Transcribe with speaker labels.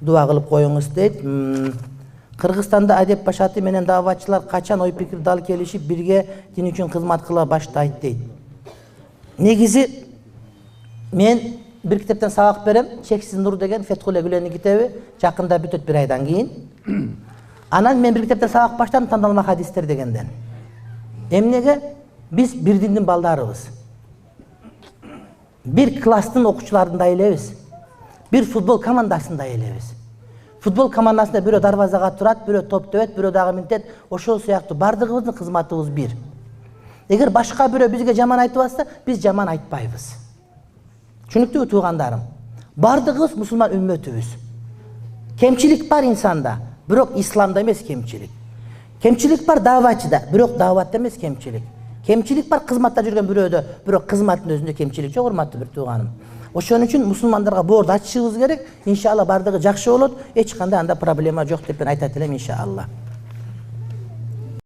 Speaker 1: дуа кылып коюңуз дейт. Кыргызстанда адеп башаты менен даватчылар качан ой пикир дал келишип бирге дин үчүн кызмат кыла баштайт дейт. Негизи мен bir kitaptan sabak berem, Çeksiz Nur degen Fethullah Gülen'in kitabı жақында бүтөт bir aydan keyin. Anan men bir kitaptan sabak başladım tandalma hadisler degenden. Emnege biz bir dindin baldarыбыз. Bir klastın okuçularında elebиз. Bir futbol komandasında elebиз. Futbol komandasında biri darvazaga turat, biri top töbet, biri dagы mintet, ошол сыяктуу бардыгыбыздын кызматыбыз бир. Эгер башка бирөө бизге жаман айтып атса, биз жаман айтпайбыз. Çünkü tuğandarım. Bardığız Müslüman ümmetimiz. Kemçilik var insanda. Bürok İslam'da emez kemçilik. Kemçilik var davatçıda. Bürok davatta emez kemçilik. Kemçilik var kızmatta жүрген büröde. Bürok kızmatın özünde kemçilik çok hurmatlı bir tuğanım. Oşun için Müslümanlarga bu orada açışımız gerek. İnşallah bardığı jakşı olur. Hiç kanda anda problema yok dep ben aytat elem inşallah.